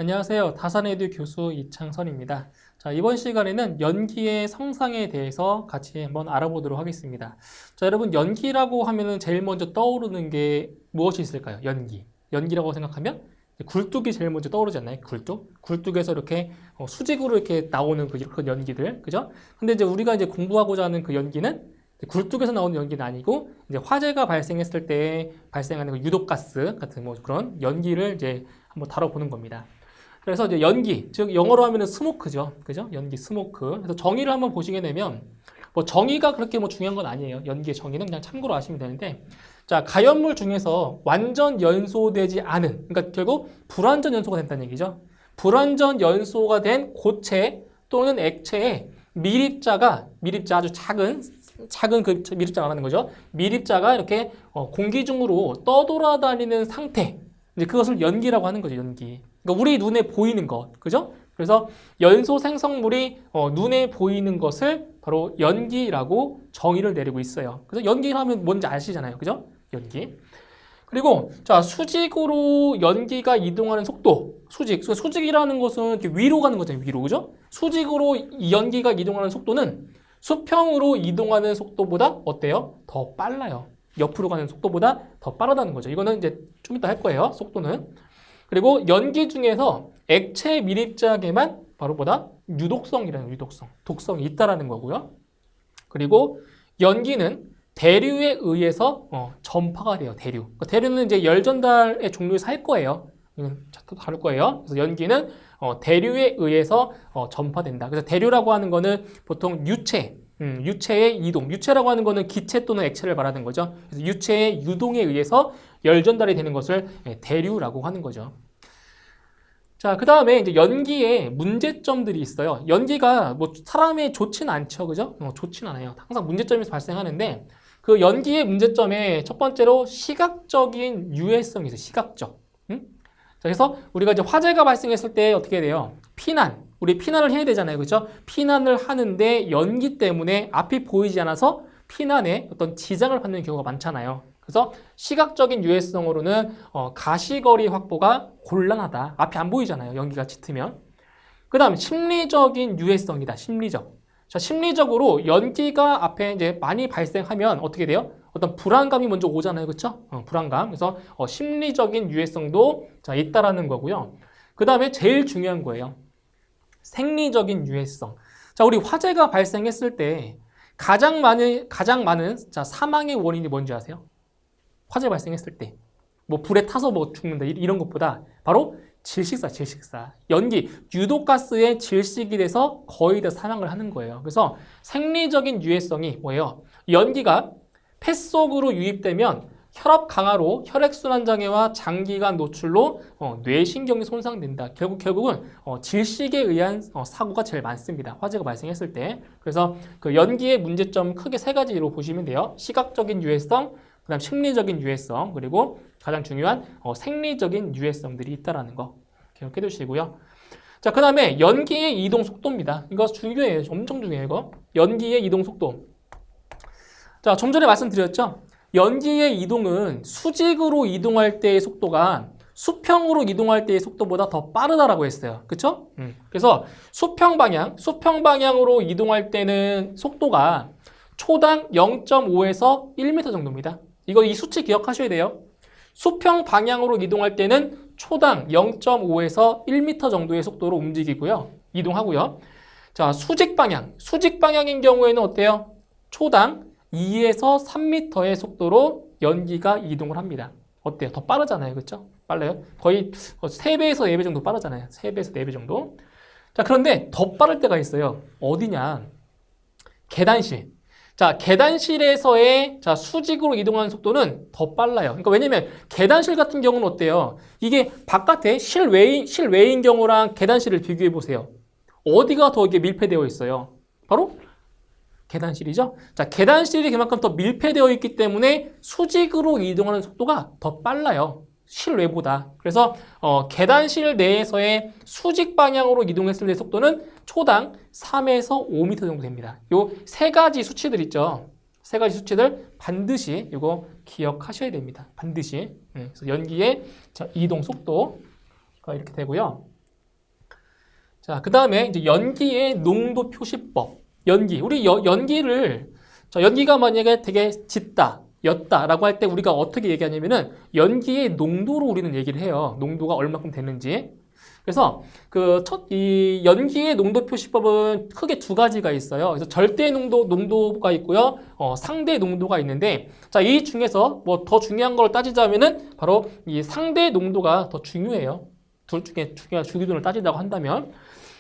안녕하세요. 다산에듀 교수 이창선입니다. 자, 이번 시간에는 연기의 성상에 대해서 같이 한번 알아보도록 하겠습니다. 자, 여러분, 연기라고 하면은 제일 먼저 떠오르는 게 무엇이 있을까요? 연기. 연기라고 생각하면 굴뚝이 제일 먼저 떠오르지 않나요? 굴뚝. 굴뚝에서 이렇게 수직으로 이렇게 나오는 그 연기들. 그죠? 근데 이제 우리가 이제 공부하고자 하는 그 연기는 굴뚝에서 나오는 연기는 아니고 이제 화재가 발생했을 때 발생하는 그 유독가스 같은 뭐 그런 연기를 이제 한번 다뤄보는 겁니다. 그래서 이제 연기, 즉 영어로 하면은 스모크죠, 그죠? 연기 스모크. 그래서 정의를 한번 보시게 되면 뭐 정의가 그렇게 뭐 중요한 건 아니에요. 연기의 정의는 그냥 참고로 아시면 되는데, 자 가연물 중에서 완전 연소되지 않은, 그러니까 결국 불완전 연소가 된다는 얘기죠. 불완전 연소가 된 고체 또는 액체에 밀입자 아주 작은 그 밀입자 말하는 거죠. 밀입자가 이렇게 공기 중으로 떠돌아다니는 상태, 이제 그것을 연기라고 하는 거죠, 연기. 그러니까 우리 눈에 보이는 것, 그죠? 그래서 연소 생성물이 눈에 보이는 것을 바로 연기라고 정의를 내리고 있어요. 그래서 연기를 하면 뭔지 아시잖아요, 그죠? 연기. 그리고 자 수직으로 연기가 이동하는 속도, 수직이라는 것은 이렇게 위로 가는 거잖아요, 위로, 그죠? 수직으로 연기가 이동하는 속도는 수평으로 이동하는 속도보다 어때요? 더 빨라요. 옆으로 가는 속도보다 더 빠르다는 거죠. 이거는 이제 좀 이따 할 거예요, 속도는. 그리고 연기 중에서 액체 밀입자에게만 바로 보다 유독성이라는 독성이 있다라는 거고요. 그리고 연기는 대류에 의해서 전파가 돼요. 대류는 이제 열 전달의 종류에서 할 거예요. 이건 또 다룰 거예요. 그래서 연기는 대류에 의해서 전파된다. 그래서 대류라고 하는 거는 보통 유체의 이동, 유체라고 하는 거는 기체 또는 액체를 말하는 거죠. 그래서 유체의 유동에 의해서 열 전달이 되는 것을 대류라고 하는 거죠. 자, 그 다음에 이제 연기에 문제점들이 있어요. 연기가 뭐 사람에 좋지는 않죠, 그죠? 좋지는 않아요. 항상 문제점이 발생하는데 그 연기의 문제점에 첫 번째로 시각적인 유해성이 있어요. 시각적. 자, 그래서 우리가 이제 화재가 발생했을 때 어떻게 돼요? 우리 피난을 해야 되잖아요, 그렇죠? 피난을 하는데 연기 때문에 앞이 보이지 않아서 피난에 어떤 지장을 받는 경우가 많잖아요. 그래서 시각적인 유해성으로는 가시거리 확보가 곤란하다. 앞이 안 보이잖아요, 연기가 짙으면. 그 다음 심리적인 유해성이다. 자, 심리적으로 연기가 앞에 이제 많이 발생하면 어떻게 돼요? 어떤 불안감이 먼저 오잖아요, 그렇죠? 불안감. 그래서 심리적인 유해성도 자 있다라는 거고요. 그 다음에 제일 중요한 거예요. 생리적인 유해성. 자, 우리 화재가 발생했을 때 가장 많은 자, 사망의 원인이 뭔지 아세요? 화재 발생했을 때 뭐 불에 타서 뭐 죽는다 이런 것보다 바로 질식사. 연기, 유독가스에 질식이 돼서 거의 다 사망을 하는 거예요. 그래서 생리적인 유해성이 뭐예요? 연기가 폐 속으로 유입되면 혈압 강화로 혈액순환 장애와 장기간 노출로 뇌신경이 손상된다. 결국은 질식에 의한 사고가 제일 많습니다. 화재가 발생했을 때. 그래서 그 연기의 문제점 크게 세 가지로 보시면 돼요. 시각적인 유해성, 그다음 심리적인 유해성, 그리고 가장 중요한 생리적인 유해성들이 있다라는 거 기억해 두시고요. 자, 그 다음에 연기의 이동 속도입니다. 이거 중요해요. 엄청 중요해요, 이거. 연기의 이동 속도. 자, 좀 전에 말씀드렸죠? 연기의 이동은 수직으로 이동할 때의 속도가 수평으로 이동할 때의 속도보다 더 빠르다라고 했어요. 그쵸? 그래서 수평 방향으로 이동할 때는 속도가 초당 0.5에서 1m 정도입니다. 이 수치 기억하셔야 돼요. 수평 방향으로 이동할 때는 초당 0.5에서 1m 정도의 속도로 움직이고요. 이동하고요. 자, 수직 방향인 경우에는 어때요? 초당 2에서 3m의 속도로 연기가 이동을 합니다. 어때요? 더 빠르잖아요. 그렇죠? 빨라요? 거의 3배에서 4배 정도 빠르잖아요. 3배에서 4배 정도. 자, 그런데 더 빠를 때가 있어요. 어디냐? 계단실. 자, 계단실에서의 수직으로 이동하는 속도는 더 빨라요. 그러니까 왜냐면 계단실 같은 경우는 어때요? 이게 바깥에 실외인 경우랑 계단실을 비교해 보세요. 어디가 더 이게 밀폐되어 있어요? 바로 계단실이죠. 자, 계단실이 그만큼 더 밀폐되어 있기 때문에 수직으로 이동하는 속도가 더 빨라요. 실외보다. 그래서 계단실 내에서의 수직 방향으로 이동했을 때 속도는 초당 3에서 5m 정도 됩니다. 요 세 가지 수치들 있죠. 세 가지 수치들 반드시 이거 기억하셔야 됩니다. 반드시. 그래서 연기의 이동 속도가 이렇게 되고요. 자, 그 다음에 이제 연기의 농도 표시법. 연기. 우리 연기를, 자, 연기가 만약에 되게 짙다, 옅다라고 할 때 우리가 어떻게 얘기하냐면은 연기의 농도로 우리는 얘기를 해요. 농도가 얼마큼 되는지. 그래서 이 연기의 농도 표시법은 크게 두 가지가 있어요. 그래서 절대 농도가 있고요. 상대 농도가 있는데, 자, 이 중에서 뭐 더 중요한 걸 따지자면은 바로 이 상대 농도가 더 중요해요. 둘 중에 주기준을 따진다고 한다면.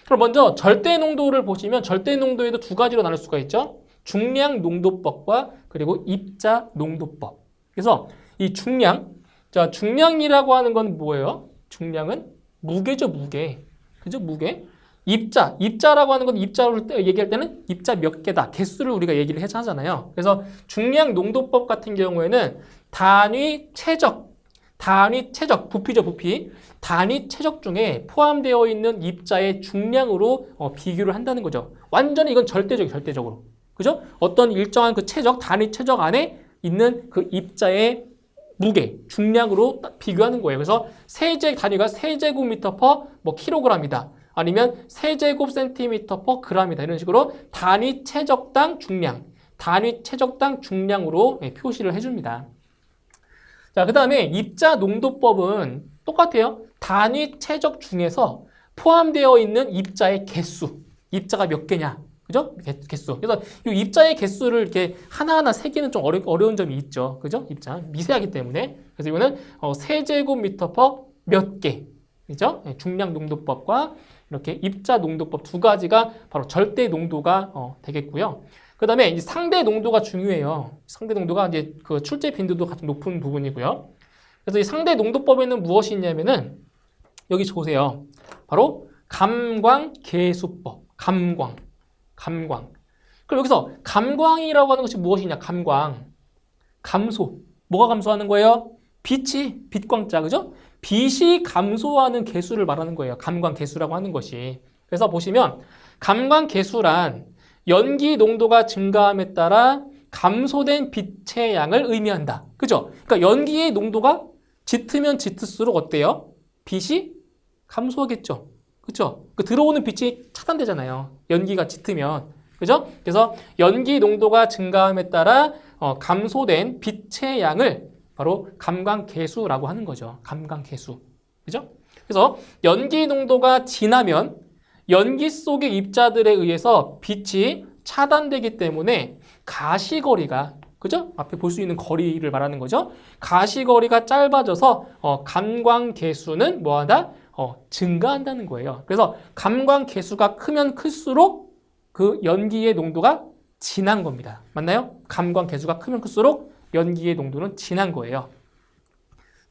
그럼 먼저 절대 농도를 보시면 절대 농도에도 두 가지로 나눌 수가 있죠. 중량 농도법과 그리고 입자 농도법. 그래서 이 중량, 자, 중량이라고 하는 건 뭐예요? 중량은 무게죠, 무게. 그죠? 무게. 입자라고 하는 건 입자를 얘기할 때는 입자 몇 개다. 개수를 우리가 얘기를 하잖아요. 그래서 중량 농도법 같은 경우에는 단위 최적, 부피죠, 부피. 단위 최적 중에 포함되어 있는 입자의 중량으로 비교를 한다는 거죠. 완전히 이건 절대적으로. 그죠? 어떤 일정한 그 최적, 단위 최적 안에 있는 그 입자의 무게, 중량으로 비교하는 거예요. 그래서 단위가 세제곱미터 퍼 뭐 킬로그램이다. 아니면 세제곱 센티미터 퍼 그램이다. 이런 식으로 단위 최적당 중량으로 표시를 해줍니다. 자, 그 다음에 입자 농도법은 똑같아요. 단위 최적 중에서 포함되어 있는 입자의 개수. 입자가 몇 개냐. 그죠? 개수. 그래서 이 입자의 개수를 이렇게 하나하나 세기는 좀 어려운 점이 있죠. 그죠? 입자. 미세하기 때문에. 그래서 이거는 세제곱미터 퍼 몇 개. 그죠? 중량 농도법과 이렇게 입자 농도법 두 가지가 바로 절대 농도가 되겠고요. 그 다음에 상대 농도가 중요해요. 상대 농도가 이제 그 출제 빈도도 가장 높은 부분이고요. 그래서 이 상대 농도법에는 무엇이 있냐면은 여기 보세요. 바로 감광계수법. 감광. 그럼 여기서 감광이라고 하는 것이 무엇이냐? 감소. 뭐가 감소하는 거예요? 빛광자, 그죠? 빛이 감소하는 개수를 말하는 거예요. 감광계수라고 하는 것이. 그래서 보시면 감광계수란 연기 농도가 증가함에 따라 감소된 빛의 양을 의미한다. 그죠? 그러니까 연기의 농도가 짙으면 짙을수록 어때요? 빛이 감소하겠죠. 그죠? 들어오는 빛이 차단되잖아요. 연기가 짙으면. 그죠? 그래서 연기 농도가 증가함에 따라 감소된 빛의 양을 바로 감광계수라고 하는 거죠. 감광계수. 그죠? 그래서 연기 농도가 진하면 연기 속의 입자들에 의해서 빛이 차단되기 때문에 가시거리가, 그죠? 앞에 볼 수 있는 거리를 말하는 거죠. 가시거리가 짧아져서 감광계수는 뭐하다? 증가한다는 거예요. 그래서 감광계수가 크면 클수록 그 연기의 농도가 진한 겁니다. 맞나요? 감광계수가 크면 클수록 연기의 농도는 진한 거예요.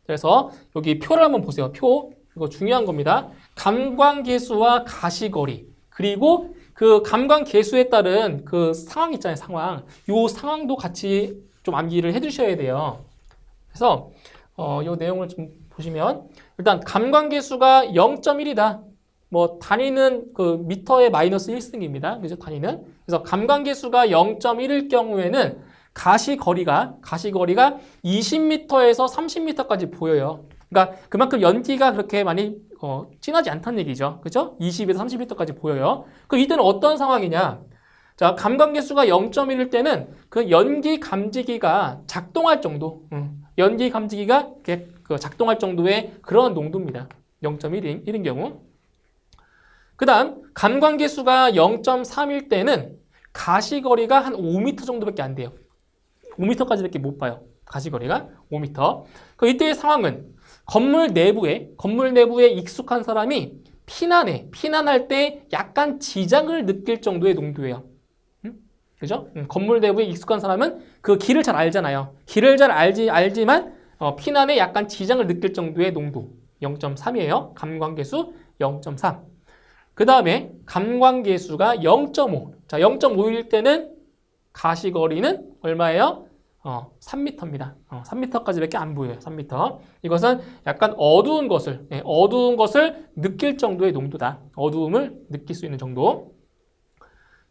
그래서 여기 표를 한번 보세요. 표. 이거 중요한 겁니다. 감광계수와 가시거리. 그리고 그 감광계수에 따른 그 상황 있잖아요. 상황. 요 상황도 같이 좀 암기를 해 두셔야 돼요. 그래서 요 내용을 좀 보시면 일단 감광계수가 0.1이다. 뭐 단위는 그 미터의 마이너스 1승입니다. 그죠? 단위는. 그래서 감광계수가 0.1일 경우에는 가시거리가 20m에서 30m까지 보여요. 그러니까 그만큼 연기가 그렇게 많이 진하지 않다는 얘기죠. 그죠? 20에서 30m까지 보여요. 그럼 이때는 어떤 상황이냐? 자, 감광계수가 0.1일 때는 그 연기 감지기가 작동할 정도, 연기 감지기가 작동할 정도의 그런 농도입니다. 0.1인 경우. 그 다음 감광계수가 0.3일 때는 가시거리가 한 5m 정도밖에 안 돼요. 5m까지밖에 못 봐요. 가시거리가 5m. 이때의 상황은 건물 내부에 익숙한 사람이 피난할 때 약간 지장을 느낄 정도의 농도예요. 그죠? 건물 내부에 익숙한 사람은 그 길을 잘 알잖아요. 길을 잘 알지만 피난에 약간 지장을 느낄 정도의 농도 0.3이에요. 감광계수 0.3. 그 다음에 감광계수가 0.5. 자, 0.5일 때는 가시거리는 얼마예요? 3m입니다. 3m까지밖에 안 보여요. 3m. 이것은 약간 어두운 것을 느낄 정도의 농도다. 어두움을 느낄 수 있는 정도.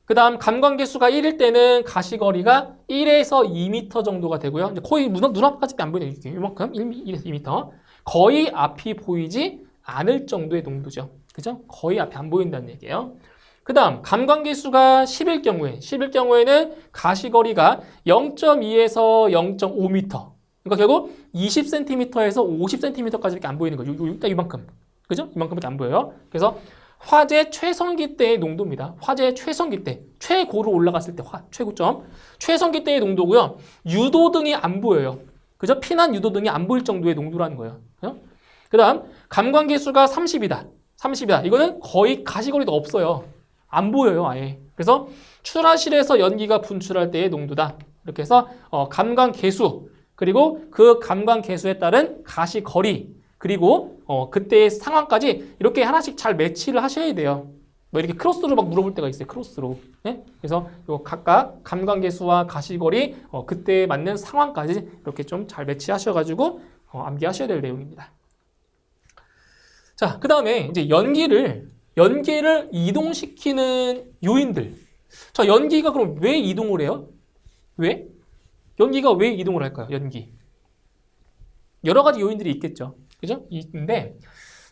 그 다음 감광계수가 1일 때는 가시거리가 1에서 2m 정도가 되고요. 이제 거의 눈앞까지밖에 안 보이네요. 이만큼 1에서 2m. 거의 앞이 보이지 않을 정도의 농도죠. 그죠? 거의 앞에 안 보인다는 얘기예요. 그 다음 감광계수가 10일 경우에는 가시거리가 0.2에서 0.5m. 그러니까 결국 20cm에서 50cm까지밖에 안 보이는 거죠. 일단 이만큼. 그죠? 이만큼밖에 안 보여요. 그래서 화재 최성기 때의 농도입니다. 화재 최성기 때, 최고로 올라갔을 때 최고점. 최성기 때의 농도고요. 유도등이 안 보여요. 그죠? 피난 유도등이 안 보일 정도의 농도라는 거예요. 그 다음 감광계수가 30이다. 이거는 거의 가시거리도 없어요. 안 보여요, 아예. 그래서 출하실에서 연기가 분출할 때의 농도다. 이렇게 해서 감광계수, 그리고 그 감광계수에 따른 가시거리, 그리고 그때의 상황까지 이렇게 하나씩 잘 매치를 하셔야 돼요. 뭐 이렇게 크로스로 막 물어볼 때가 있어요. 크로스로. 네? 그래서 요 각각 감광계수와 가시거리, 그때에 맞는 상황까지 이렇게 좀 잘 매치하셔가지고 암기하셔야 될 내용입니다. 자, 그 다음에 이제 연기를 이동시키는 요인들. 자, 연기가 그럼 왜 이동을 해요? 왜? 연기가 왜 이동을 할까요? 연기. 여러 가지 요인들이 있겠죠. 그죠? 있는데,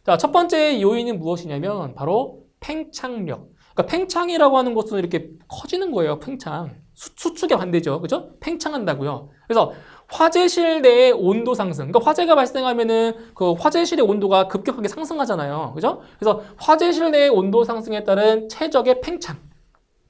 자, 첫 번째 요인은 무엇이냐면, 바로 팽창력. 그러니까 팽창이라고 하는 것은 이렇게 커지는 거예요. 팽창. 수축에 반대죠. 그죠? 팽창한다고요. 그래서 화재실 내의 온도 상승. 그러니까 화재가 발생하면은 그 화재실의 온도가 급격하게 상승하잖아요. 그죠? 그래서 화재실 내의 온도 상승에 따른 최적의 팽창.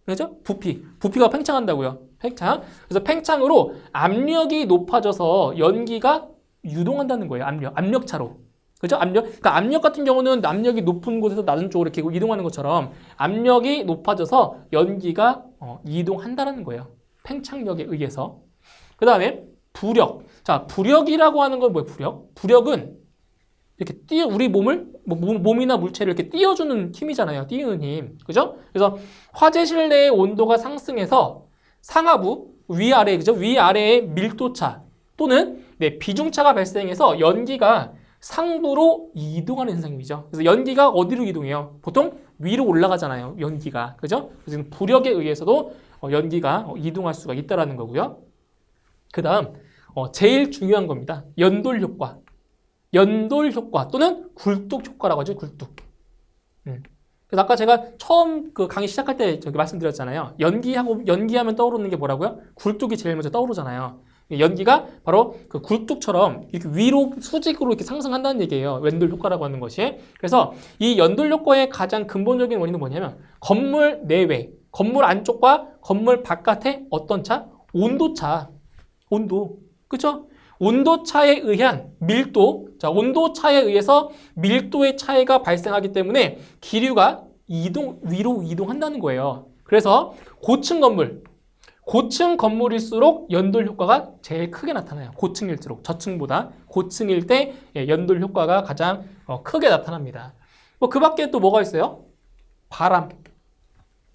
그죠? 부피가 팽창한다고요. 팽창. 그래서 팽창으로 압력이 높아져서 연기가 유동한다는 거예요. 압력차로. 그죠? 그러니까 압력 같은 경우는 압력이 높은 곳에서 낮은 쪽으로 이렇게 이동하는 것처럼 압력이 높아져서 연기가 이동한다는 거예요. 팽창력에 의해서. 그 다음에 부력. 자, 부력이라고 하는 건 뭐예요? 부력은 이렇게 우리 몸이나 물체를 이렇게 띄워주는 힘이잖아요. 띄우는 힘. 그죠? 그래서 화재실 내의 온도가 상승해서 상하부, 위아래, 그죠? 위아래의 밀도차 또는 비중차가 발생해서 연기가 상부로 이동하는 현상이죠. 그래서 연기가 어디로 이동해요? 보통 위로 올라가잖아요. 연기가. 그죠? 그래서 부력에 의해서도 연기가 이동할 수가 있다는 거고요. 그 다음, 제일 중요한 겁니다. 연돌 효과 또는 굴뚝 효과라고 하죠. 굴뚝. 그래서 아까 제가 처음 그 강의 시작할 때 저기 말씀드렸잖아요. 연기하면 떠오르는 게 뭐라고요? 굴뚝이 제일 먼저 떠오르잖아요. 연기가 바로 그 굴뚝처럼 이렇게 위로 수직으로 이렇게 상승한다는 얘기예요. 연돌 효과라고 하는 것이. 그래서 이 연돌 효과의 가장 근본적인 원인은 뭐냐면 건물 내외, 건물 안쪽과 건물 바깥의 어떤 차? 온도차. 온도. 그렇죠? 온도차에 의한 밀도. 자, 온도차에 의해서 밀도의 차이가 발생하기 때문에 기류가 위로 이동한다는 거예요. 그래서 고층 건물일수록 연돌 효과가 제일 크게 나타나요. 고층일수록 저층보다 고층일 때 연돌 효과가 가장 크게 나타납니다. 뭐 그 밖에 또 뭐가 있어요?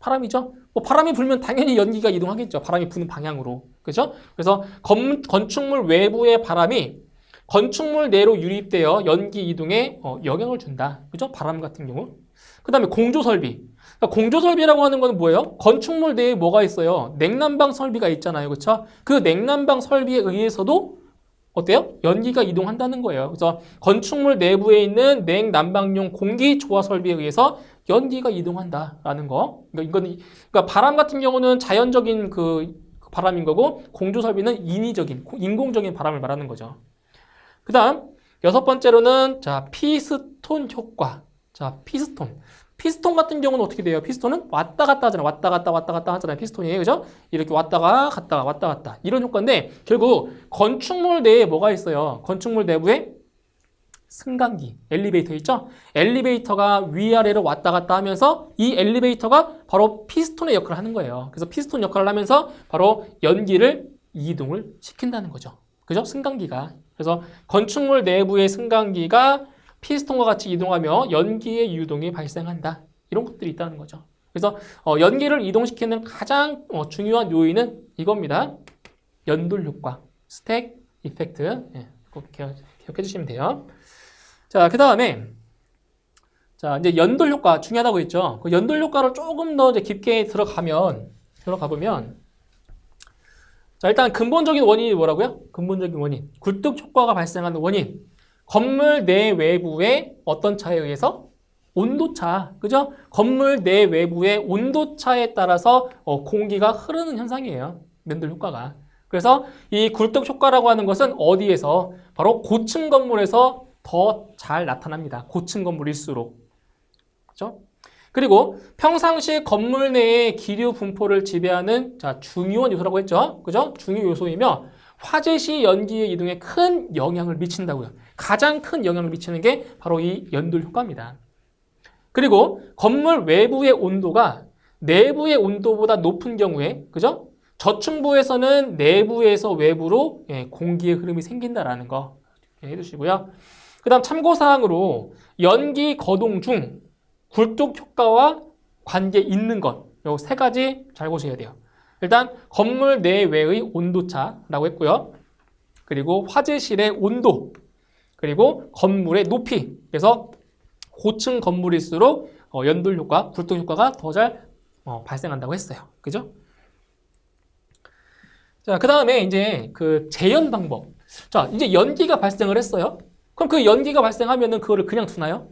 바람이죠. 뭐 바람이 불면 당연히 연기가 이동하겠죠. 바람이 부는 방향으로. 그죠? 그래서 건축물 외부의 바람이 건축물 내로 유입되어 연기 이동에 영향을 준다. 그죠? 바람 같은 경우. 그 다음에 공조설비. 그러니까 공조설비라고 하는 건 뭐예요? 건축물 내에 뭐가 있어요? 냉난방 설비가 있잖아요. 그렇죠? 그 냉난방 설비에 의해서도 어때요? 연기가 이동한다는 거예요. 그래서 건축물 내부에 있는 냉난방용 공기 조화 설비에 의해서 연기가 이동한다라는 거. 그러니까 바람 같은 경우는 자연적인 그 바람인 거고 공조 설비는 인공적인 바람을 말하는 거죠. 그 다음 여섯 번째로는 자 피스톤 효과. 자 피스톤 같은 경우는 어떻게 돼요? 피스톤은 왔다 갔다 하잖아요. 왔다 갔다 하잖아요. 피스톤이. 그죠? 이렇게 왔다 갔다. 이런 효과인데, 결국 건축물 내에 뭐가 있어요? 건축물 내부에 승강기, 엘리베이터 있죠? 엘리베이터가 위아래로 왔다 갔다 하면서 이 엘리베이터가 바로 피스톤의 역할을 하는 거예요. 그래서 피스톤 역할을 하면서 바로 연기를 이동을 시킨다는 거죠. 그죠? 승강기가. 그래서 건축물 내부의 승강기가 피스톤과 같이 이동하며 연기의 유동이 발생한다. 이런 것들이 있다는 거죠. 그래서 연기를 이동시키는 가장 중요한 요인은 이겁니다. 연돌 효과, 스택 이펙트. 예, 꼭 기억해 주시면 돼요. 자, 그 다음에 자 이제 연돌 효과 중요하다고 했죠. 그 연돌 효과를 조금 더 이제 깊게 들어가 보면 자 일단 근본적인 원인이 뭐라고요? 근본적인 원인, 굴뚝 효과가 발생하는 원인. 건물 내 외부의 어떤 차에 의해서? 온도차, 그죠? 건물 내 외부의 온도차에 따라서 공기가 흐르는 현상이에요. 연돌 효과가. 그래서 이 굴뚝 효과라고 하는 것은 어디에서? 바로 고층 건물에서 더 잘 나타납니다. 고층 건물일수록. 그죠? 그리고 평상시 건물 내의 기류 분포를 지배하는 중요한 요소라고 했죠. 그죠? 중요 요소이며 화재 시 연기의 이동에 큰 영향을 미친다고요. 가장 큰 영향을 미치는 게 바로 이 연돌 효과입니다. 그리고 건물 외부의 온도가 내부의 온도보다 높은 경우에, 그죠? 저층부에서는 내부에서 외부로 공기의 흐름이 생긴다라는 거 해두시고요. 그 다음 참고사항으로 연기 거동 중 굴뚝 효과와 관계 있는 것, 요 세 가지 잘 보셔야 돼요. 일단 건물 내외의 온도차라고 했고요. 그리고 화재실의 온도, 그리고 건물의 높이. 그래서 고층 건물일수록 연돌 효과, 굴뚝 효과가 더 잘 발생한다고 했어요. 그죠? 자, 그 다음에 이제 그 재연 방법. 자, 이제 연기가 발생을 했어요. 그럼 그 연기가 발생하면은 그거를 그냥 두나요?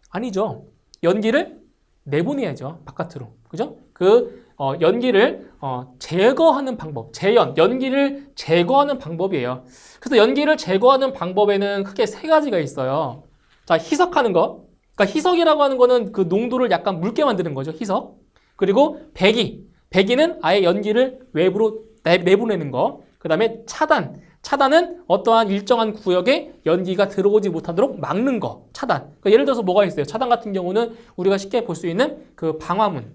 아니죠. 연기를 내보내야죠. 바깥으로. 그죠? 그 연기를 제거하는 방법. 재연, 연기를 제거하는 방법이에요. 그래서 연기를 제거하는 방법에는 크게 세 가지가 있어요. 자, 희석하는 거. 그러니까 희석이라고 하는 거는 그 농도를 약간 묽게 만드는 거죠. 희석. 그리고 배기. 배기는 아예 연기를 외부로 내보내는 거. 그 다음에 차단. 차단은 어떠한 일정한 구역에 연기가 들어오지 못하도록 막는 거. 차단. 그러니까 예를 들어서 뭐가 있어요? 차단 같은 경우는 우리가 쉽게 볼 수 있는 그 방화문,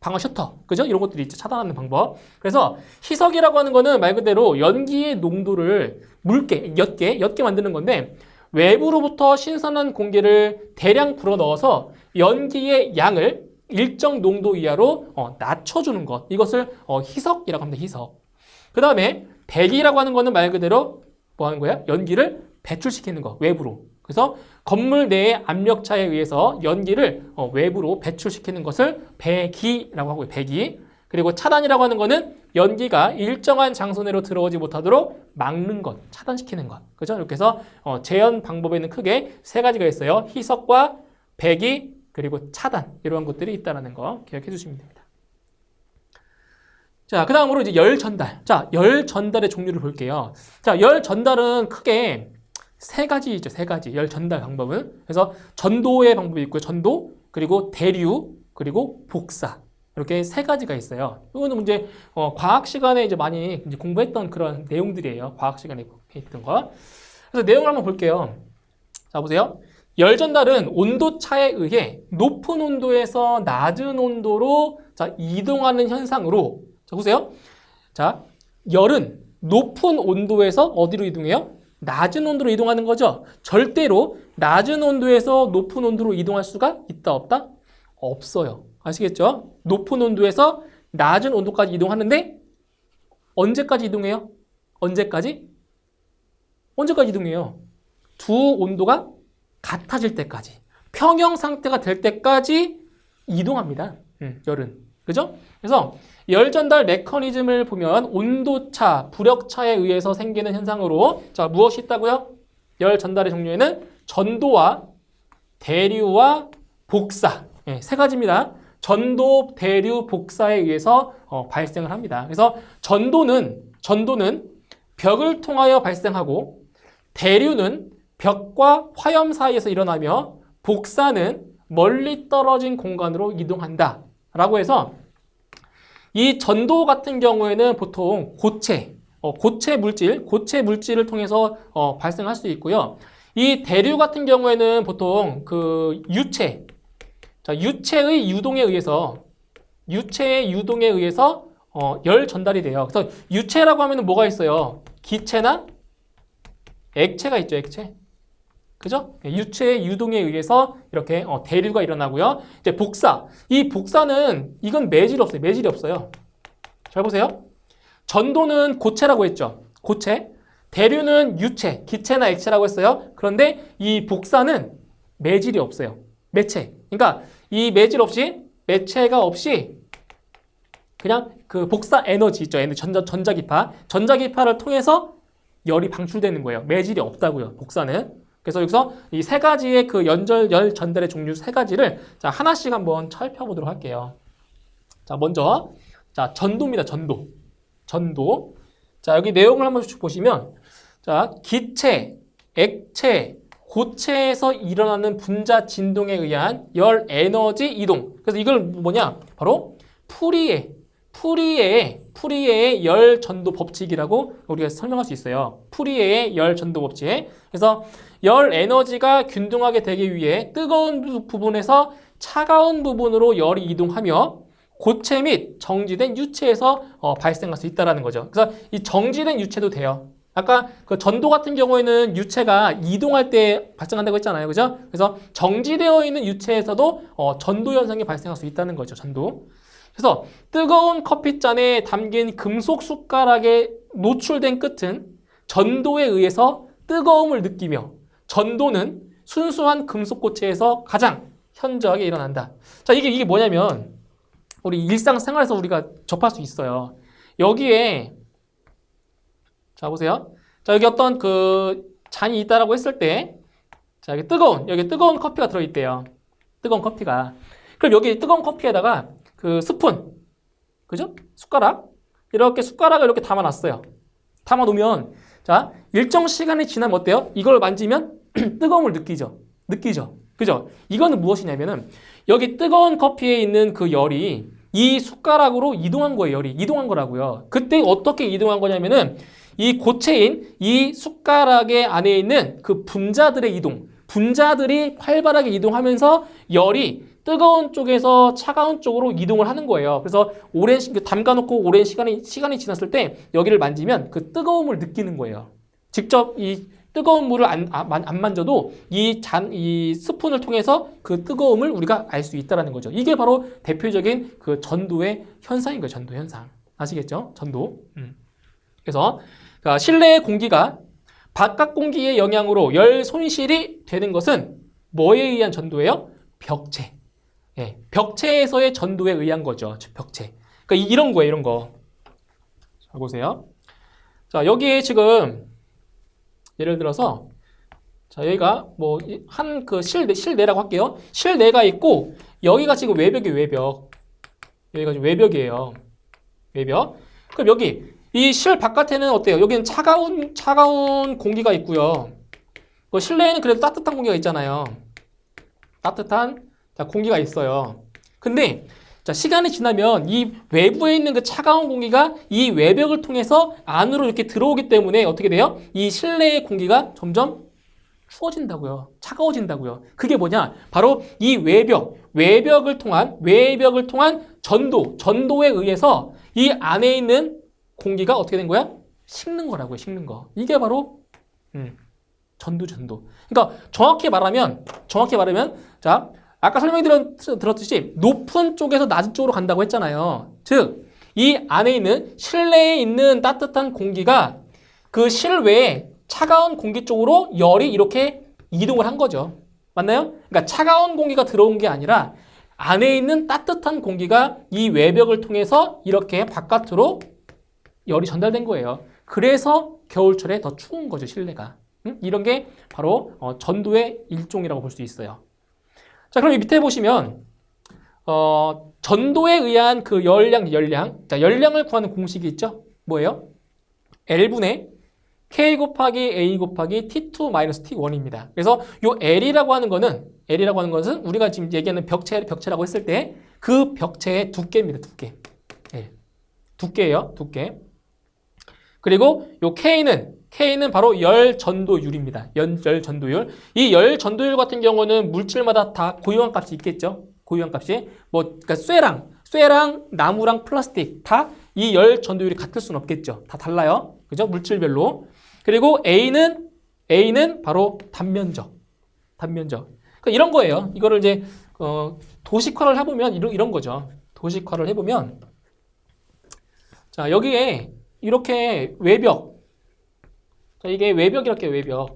방화 셔터. 그죠? 이런 것들이 있죠. 차단하는 방법. 그래서 희석이라고 하는 거는 말 그대로 연기의 농도를 묽게, 옅게 만드는 건데 외부로부터 신선한 공기를 대량 불어넣어서 연기의 양을 일정 농도 이하로 낮춰주는 것. 이것을 희석이라고 합니다. 희석. 그 다음에 배기라고 하는 거는 말 그대로 뭐 하는 거야? 연기를 배출시키는 거. 외부로. 그래서 건물 내의 압력차에 의해서 연기를 외부로 배출시키는 것을 배기라고 하고요. 배기. 그리고 차단이라고 하는 거는 연기가 일정한 장소 내로 들어오지 못하도록 막는 것, 차단시키는 것. 그죠? 이렇게 해서 재연 방법에는 크게 세 가지가 있어요. 희석과 배기, 그리고 차단. 이러한 것들이 있다는 거 기억해 주시면 됩니다. 자, 그 다음으로 이제 열 전달. 자, 열 전달의 종류를 볼게요. 자, 열 전달은 크게 세 가지 있죠. 세 가지. 열 전달 방법은. 그래서 전도의 방법이 있고요. 전도, 그리고 대류, 그리고 복사. 이렇게 세 가지가 있어요. 이거는 이제 과학 시간에 이제 많이 이제 공부했던 그런 내용들이에요. 과학 시간에 했던 거. 그래서 내용을 한번 볼게요. 자, 보세요. 열 전달은 온도 차에 의해 높은 온도에서 낮은 온도로 이동하는 현상으로, 자, 보세요. 자, 열은 높은 온도에서 어디로 이동해요? 낮은 온도로 이동하는 거죠. 절대로 낮은 온도에서 높은 온도로 이동할 수가 있다, 없다? 없어요. 아시겠죠? 높은 온도에서 낮은 온도까지 이동하는데 언제까지 이동해요? 언제까지? 언제까지 이동해요? 두 온도가 같아질 때까지, 평형 상태가 될 때까지 이동합니다. 열은. 그죠? 그래서 열 전달 메커니즘을 보면 온도차, 부력차에 의해서 생기는 현상으로, 자, 무엇이 있다고요? 열 전달의 종류에는 전도와 대류와 복사. 세 가지입니다. 전도, 대류, 복사에 의해서 발생을 합니다. 그래서 전도는 벽을 통하여 발생하고, 대류는 벽과 화염 사이에서 일어나며, 복사는 멀리 떨어진 공간으로 이동한다 라고 해서, 이 전도 같은 경우에는 보통 고체 물질을 통해서 발생할 수 있고요. 이 대류 같은 경우에는 보통 그 유체의 유동에 의해서 열 전달이 돼요. 그래서 유체라고 하면 뭐가 있어요? 기체나 액체가 있죠, 액체. 그죠? 유체의 유동에 의해서 이렇게 대류가 일어나고요. 이제 복사. 이 복사는 이건 매질이 없어요. 잘 보세요. 전도는 고체라고 했죠. 고체. 대류는 유체, 기체나 액체라고 했어요. 그런데 이 복사는 매질이 없어요. 매체. 그러니까 이 매질 없이, 매체가 없이 그냥 그 복사 에너지 있죠. 전자기파를 통해서 열이 방출되는 거예요. 매질이 없다고요. 복사는. 그래서 여기서 이 세 가지의 그 열 전달의 종류 세 가지를 자, 하나씩 한번 살펴보도록 할게요. 자, 먼저 자, 전도입니다. 전도. 전도. 자, 여기 내용을 한번 쭉 보시면 자, 기체, 액체, 고체에서 일어나는 분자 진동에 의한 열 에너지 이동. 그래서 이걸 뭐냐? 바로 푸리에의 열 전도 법칙이라고 우리가 설명할 수 있어요. 푸리에의 열 전도 법칙. 그래서 열 에너지가 균등하게 되기 위해 뜨거운 부분에서 차가운 부분으로 열이 이동하며 고체 및 정지된 유체에서 발생할 수 있다는 거죠. 그래서 이 정지된 유체도 돼요. 아까 그 전도 같은 경우에는 유체가 이동할 때 발생한다고 했잖아요. 그죠? 그래서 정지되어 있는 유체에서도 전도 현상이 발생할 수 있다는 거죠. 전도. 그래서 뜨거운 커피잔에 담긴 금속 숟가락에 노출된 끝은 전도에 의해서 뜨거움을 느끼며 전도는 순수한 금속 고체에서 가장 현저하게 일어난다. 자, 이게 뭐냐면 우리 일상생활에서 우리가 접할 수 있어요. 여기에 자, 보세요. 자, 여기 어떤 그 잔이 있다라고 했을 때 자, 여기 뜨거운 커피가 들어있대요. 뜨거운 커피가. 그럼 여기 뜨거운 커피에다가 그 스푼, 그죠? 숟가락. 이렇게 숟가락을 이렇게 담아놨어요. 담아놓으면 자, 일정 시간이 지나면 어때요? 이걸 만지면 뜨거움을 느끼죠. 그죠? 이거는 무엇이냐면은 여기 뜨거운 커피에 있는 그 열이 이 숟가락으로 이동한 거예요. 열이 이동한 거라고요. 그때 어떻게 이동한 거냐면은 이 고체인 이 숟가락의 안에 있는 그 분자들의 이동, 분자들이 활발하게 이동하면서 열이 뜨거운 쪽에서 차가운 쪽으로 이동을 하는 거예요. 그래서 담가놓고 오랜 시간이 지났을 때 여기를 만지면 그 뜨거움을 느끼는 거예요. 직접 이 뜨거운 물을 안 만져도 이 스푼을 통해서 그 뜨거움을 우리가 알 수 있다는 거죠. 이게 바로 대표적인 그 전도의 현상인 거예요. 전도 현상. 아시겠죠? 전도. 그래서 실내의 공기가 바깥 공기의 영향으로 열 손실이 되는 것은 뭐에 의한 전도예요? 벽체. 예, 벽체에서의 전도에 의한 거죠. 벽체. 그러니까 이런 거예요. 이런 거. 자, 보세요. 자, 여기에 지금 예를 들어서 자, 여기가 뭐 한 그 실내라고 할게요. 실내가 있고 여기가 지금 외벽이에요. 외벽. 여기가 지금 외벽이에요. 외벽. 그럼 여기 이 실 바깥에는 어때요? 여기는 차가운 공기가 있고요. 그 실내에는 그래도 따뜻한 공기가 있잖아요. 따뜻한 공기가 있어요. 근데 자, 시간이 지나면 이 외부에 있는 그 차가운 공기가 이 외벽을 통해서 안으로 이렇게 들어오기 때문에 어떻게 돼요? 이 실내의 공기가 점점 추워진다고요. 차가워진다고요. 그게 뭐냐? 바로 이 외벽을 통한 전도에 의해서 이 안에 있는 공기가 어떻게 된 거야? 식는 거라고요. 식는 거. 이게 바로 전도. 그러니까 정확히 말하면 자, 아까 들었듯이 높은 쪽에서 낮은 쪽으로 간다고 했잖아요. 즉, 이 안에 있는 실내에 있는 따뜻한 공기가 그 실외에 차가운 공기 쪽으로 열이 이렇게 이동을 한 거죠. 맞나요? 그러니까 차가운 공기가 들어온 게 아니라 안에 있는 따뜻한 공기가 이 외벽을 통해서 이렇게 바깥으로 열이 전달된 거예요. 그래서 겨울철에 더 추운 거죠, 실내가. 이런 게 바로 전도의 일종이라고 볼 수 있어요. 자, 그럼 이 밑에 보시면 전도에 의한 그 열량. 자, 열량을 구하는 공식이 있죠? 뭐예요? L분의 K 곱하기 A 곱하기 T2-T1입니다. 그래서 요 L이라고 하는 것은 우리가 지금 얘기하는 벽체라고 했을 때 그 벽체의 두께입니다. 두께. 네. 두께예요. 두께. 그리고 요 K는 바로 열 전도율입니다. 열 전도율. 이 열 전도율 같은 경우는 물질마다 다 고유한 값이 있겠죠. 고유한 값이. 그러니까 쇠랑 나무랑 플라스틱 다 이 열 전도율이 같을 수는 없겠죠. 다 달라요. 그죠? 물질별로. 그리고 A는 바로 단면적. 그러니까 이런 거예요. 이거를 이제 도식화를 해보면 이런 거죠. 도식화를 해보면 자, 여기에 이렇게 외벽. 자, 이게 외벽이랄게요.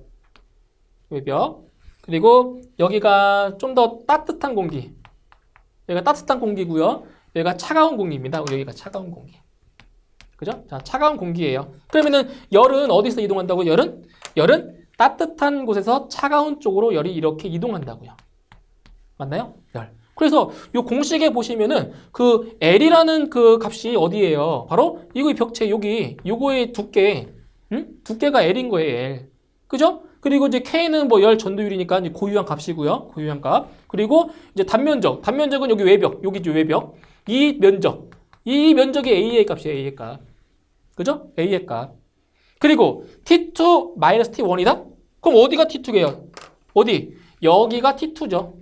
외벽. 그리고 여기가 좀 더 따뜻한 공기. 여기가 따뜻한 공기고요. 여기가 차가운 공기입니다. 여기가 차가운 공기. 그죠? 자, 차가운 공기예요. 그러면은 열은 어디서 이동한다고? 열은 따뜻한 곳에서 차가운 쪽으로 열이 이렇게 이동한다고요. 맞나요? 열. 그래서 이 공식에 보시면은 그 L이라는 그 값이 어디예요? 바로 이거 벽체 여기 요거의 두께, 두께가 L인 거예요. L. 그죠? 그리고 이제 K는 뭐 열 전도율이니까 이제 고유한 값이고요. 고유한 값. 그리고 이제 단면적. 단면적은 여기 외벽. 여기 이제 외벽. 이 면적. 이 면적이 A의 값이에요. A의 값. 그죠? A의 값. 그리고 T2-T1이다? 그럼 어디가 T2게요? 어디? 여기가 T2죠.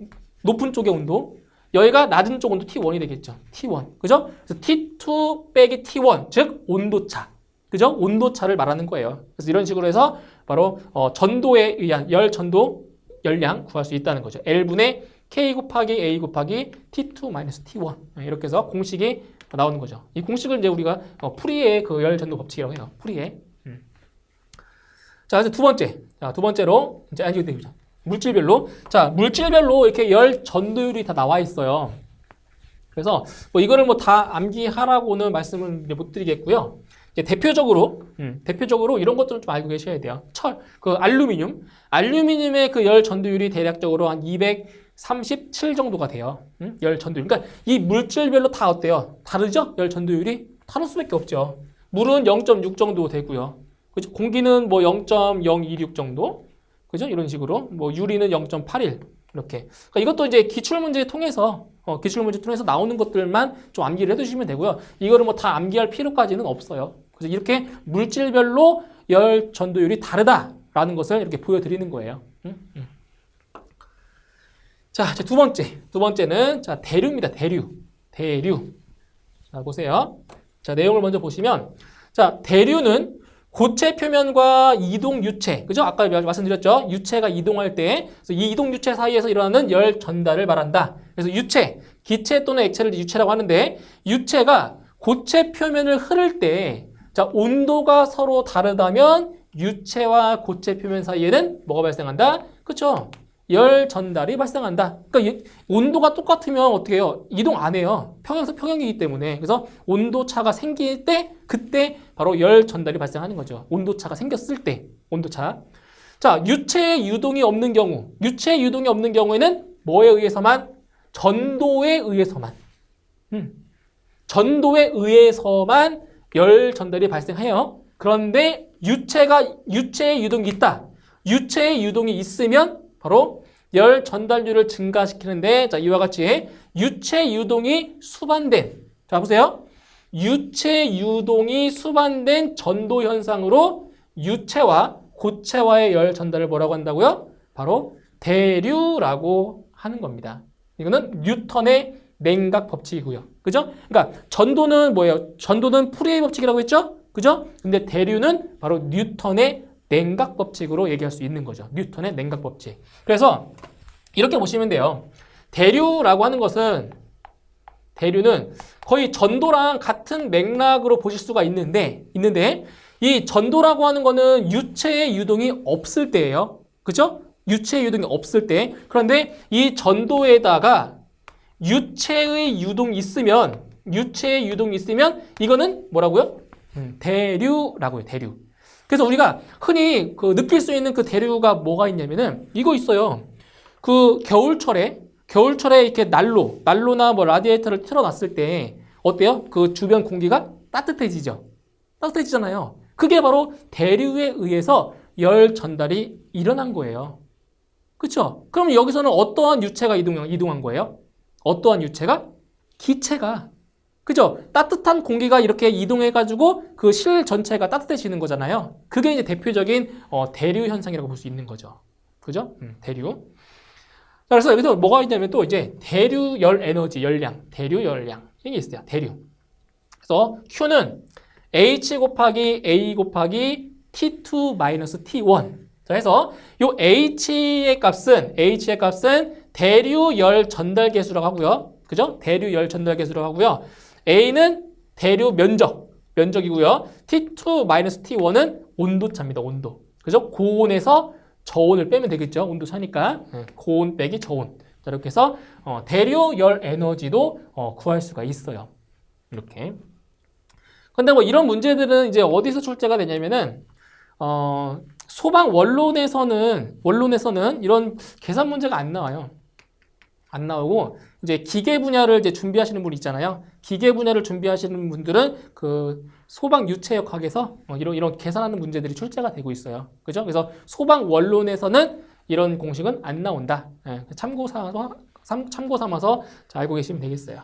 높은 쪽의 온도. 여기가 낮은 쪽 온도 T1이 되겠죠. T1. 그죠? 그래서 T2 빼기 T1, 즉 온도차. 그죠? 온도차를 말하는 거예요. 그래서 이런 식으로 해서 바로 전도에 의한 열 전도 열량 구할 수 있다는 거죠. L분의 K 곱하기 A 곱하기 T2-T1. 이렇게 해서 공식이 나오는 거죠. 이 공식을 이제 우리가 프리의 그 열 전도 법칙이라고 해요. 프리의. 자, 이제 두 번째. 자, 두 번째로 이제 물질별로. 자, 물질별로 이렇게 열 전도율이 다 나와 있어요. 그래서 뭐 이거를 뭐 다 암기하라고는 말씀을 못 드리겠고요. 이제 대표적으로 이런 것들은 좀 알고 계셔야 돼요. 그 알루미늄의 그 열 전도율이 대략적으로 한 237 정도가 돼요. 열 전도율. 그러니까 이 물질별로 다 어때요? 다르죠? 열 전도율이 다를 수밖에 없죠. 물은 0.6 정도 되고요. 그죠? 공기는 뭐 0.026 정도. 그죠? 이런 식으로. 뭐 유리는 0.81 이렇게. 그러니까 이것도 이제 기출문제 통해서 나오는 것들만 좀 암기를 해두시면 되고요. 이거를 뭐 다 암기할 필요까지는 없어요. 그래서 이렇게 물질별로 열 전도율이 다르다라는 것을 이렇게 보여드리는 거예요. 자, 두 번째는 자 대류입니다. 대류. 자, 보세요. 자, 내용을 먼저 보시면 자, 대류는 고체 표면과 이동 유체, 그죠? 아까 말씀드렸죠? 유체가 이동할 때, 그래서 이 이동 유체 사이에서 일어나는 열 전달을 말한다. 그래서 유체, 기체 또는 액체를 유체라고 하는데, 유체가 고체 표면을 흐를 때, 자, 온도가 서로 다르다면 유체와 고체 표면 사이에는 뭐가 발생한다? 그쵸? 열 전달이 발생한다. 그러니까 온도가 똑같으면 어떻게 해요? 이동 안 해요. 평형이기 때문에. 그래서 온도 차가 생길 때 그때 바로 열 전달이 발생하는 거죠. 온도 차가 생겼을 때 온도차. 자, 유체의 유동이 없는 경우에는 뭐에 의해서만? 전도에 의해서만. 전도에 의해서만 열 전달이 발생해요. 그런데 유체의 유동이 있다. 유체의 유동이 있으면 바로 열 전달률을 증가시키는데 자, 이와 같이 유체 유동이 수반된 자, 보세요. 유체 유동이 수반된 전도 현상으로 유체와 고체와의 열 전달을 뭐라고 한다고요? 바로 대류라고 하는 겁니다. 이거는 뉴턴의 냉각 법칙이고요. 그죠? 그러니까 전도는 뭐예요? 전도는 프리의 법칙이라고 했죠? 그죠? 근데 대류는 바로 뉴턴의 냉각 법칙으로 얘기할 수 있는 거죠. 뉴턴의 냉각 법칙. 그래서 이렇게 보시면 돼요. 대류라고 하는 것은 대류는 거의 전도랑 같은 맥락으로 보실 수가 있는데 이 전도라고 하는 거는 유체의 유동이 없을 때예요. 그죠? 유체의 유동이 없을 때. 그런데 이 전도에다가 유체의 유동이 있으면 이거는 뭐라고요? 대류라고요. 대류. 그래서 우리가 흔히 느낄 수 있는 그 대류가 뭐가 있냐면은 이거 있어요. 그 겨울철에 이렇게 난로나 뭐 라디에이터를 틀어놨을 때 어때요? 그 주변 공기가 따뜻해지잖아요. 그게 바로 대류에 의해서 열 전달이 일어난 거예요. 그렇죠? 그럼 여기서는 어떠한 유체가 이동한 거예요? 어떠한 유체가? 기체가. 그죠? 따뜻한 공기가 이렇게 이동해가지고 그 실 전체가 따뜻해지는 거잖아요. 그게 이제 대표적인 대류 현상이라고 볼 수 있는 거죠. 그죠? 대류. 자, 그래서 여기서 뭐가 있냐면 또 이제 대류 열 에너지, 대류 열량. 이게 있어요. 대류. 그래서 Q는 H 곱하기 A 곱하기 T2-T1. 자, 해서 요 H의 값은 대류 열 전달 계수라고 하고요. 그죠? 대류 열 전달 계수라고 하고요. A는 대류 면적이고요. T2-T1은 온도차입니다. 온도. 그죠? 고온에서 저온을 빼면 되겠죠. 온도 차니까. 고온 빼기 저온. 자, 이렇게 해서 대류 열 에너지도 구할 수가 있어요. 이렇게. 근데 뭐 이런 문제들은 이제 어디서 출제가 되냐면은 소방 원론에서는 이런 계산 문제가 안 나와요. 안 나오고 이제 기계 분야를 이제 준비하시는 분 있잖아요. 기계 분야를 준비하시는 분들은 그 소방 유체역학에서 이런 계산하는 문제들이 출제가 되고 있어요. 그죠? 그래서 소방 원론에서는 이런 공식은 안 나온다. 예, 참고 삼아서 자, 알고 계시면 되겠어요.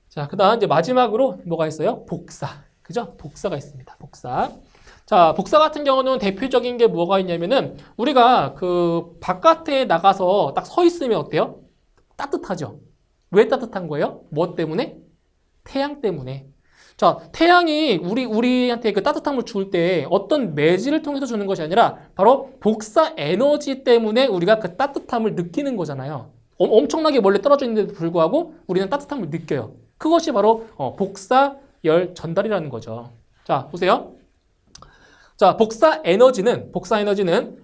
자, 그다음 이제 마지막으로 뭐가 있어요? 복사. 그죠? 복사가 있습니다. 복사. 자, 복사 같은 경우는 대표적인 게 뭐가 있냐면은 우리가 그 바깥에 나가서 딱 서 있으면 어때요? 따뜻하죠? 왜 따뜻한 거예요? 뭐 때문에? 태양 때문에. 자, 태양이 우리한테 그 따뜻함을 줄 때 어떤 매질을 통해서 주는 것이 아니라 바로 복사 에너지 때문에 우리가 그 따뜻함을 느끼는 거잖아요. 엄청나게 멀리 떨어져 있는데도 불구하고 우리는 따뜻함을 느껴요. 그것이 바로 복사 열 전달이라는 거죠. 자, 보세요. 자, 복사 에너지는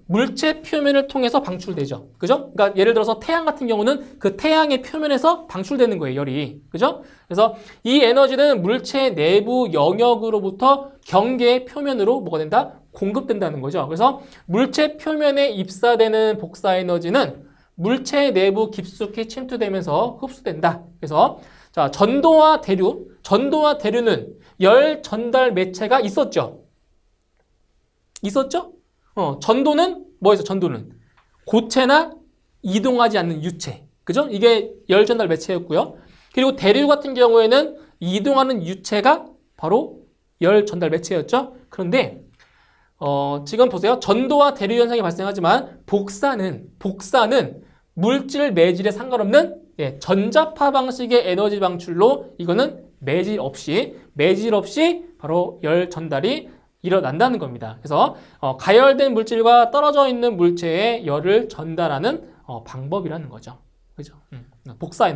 물체 표면을 통해서 방출되죠. 그죠? 그러니까 예를 들어서 태양 같은 경우는 그 태양의 표면에서 방출되는 거예요, 열이. 그죠? 그래서 이 에너지는 물체 내부 영역으로부터 경계 표면으로 뭐가 된다? 공급된다는 거죠. 그래서 물체 표면에 입사되는 복사 에너지는 물체 내부 깊숙이 침투되면서 흡수된다. 그래서 자, 전도와 대류는 열 전달 매체가 있었죠. 전도는 뭐였어? 전도는 고체나 이동하지 않는 유체. 그죠? 이게 열 전달 매체였고요. 그리고 대류 같은 경우에는 이동하는 유체가 바로 열 전달 매체였죠. 그런데 지금 보세요. 전도와 대류 현상이 발생하지만 복사는 물질 매질에 상관없는 전자파 방식의 에너지 방출로 이거는 매질 없이 바로 열 전달이 일어난다는 겁니다. 그래서 가열된 물질과 떨어져 있는 물체에 열을 전달하는 방법이라는 거죠. 그죠? 복사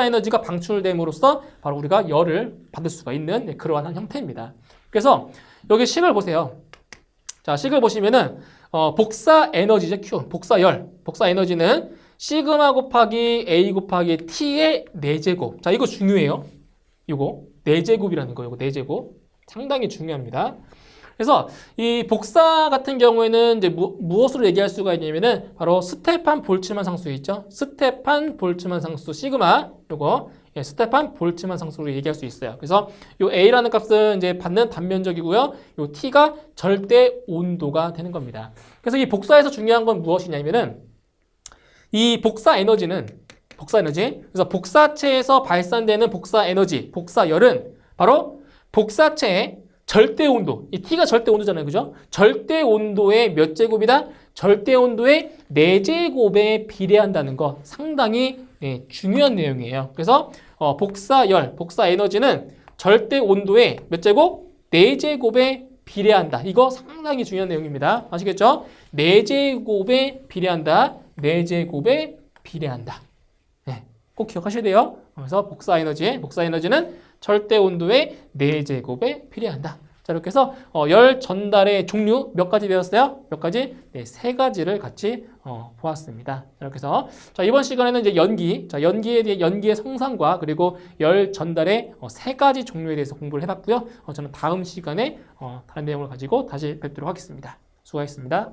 에너지가 방출됨으로써 바로 우리가 열을 받을 수가 있는 그러한 형태입니다. 그래서 여기 식을 보세요. 자, 식을 보시면은 복사 에너지죠. Q. 복사 에너지는 시그마 곱하기 A 곱하기 T의 4제곱. 자, 이거 중요해요. 이거 4제곱이라는 거, 이거 4제곱. 상당히 중요합니다. 그래서 이 복사 같은 경우에는 이제 무엇으로 얘기할 수가 있냐면은 바로 스테판 볼츠만 상수 있죠. 스테판 볼츠만 상수 시그마 요거 스테판 볼츠만 상수로 얘기할 수 있어요. 그래서 요 A라는 값은 이제 받는 단면적이고요. 요 T가 절대 온도가 되는 겁니다. 그래서 이 복사에서 중요한 건 무엇이냐면은 이 복사 에너지. 그래서 복사체에서 발산되는 복사 에너지, 복사열은 바로 복사체의 절대 온도, 이 T가 절대 온도잖아요. 그죠? 절대 온도의 몇 제곱이다? 절대 온도의 4제곱에 비례한다는 거 상당히 중요한 내용이에요. 그래서 복사 에너지는 절대 온도의 몇 제곱? 4제곱에 비례한다. 이거 상당히 중요한 내용입니다. 아시겠죠? 4제곱에 비례한다. 4제곱에 비례한다. 꼭 기억하셔야 돼요. 그래서 복사 에너지는 절대 온도의 4제곱에 비례한다. 자, 이렇게 해서 열 전달의 종류 몇 가지 배웠어요? 몇 가지? 네, 3가지를 같이 보았습니다. 자, 이렇게 해서 자, 이번 시간에는 이제 연기의 성상과 그리고 열 전달의 3가지 종류에 대해서 공부를 해봤고요. 저는 다음 시간에 다른 내용을 가지고 다시 뵙도록 하겠습니다. 수고하셨습니다.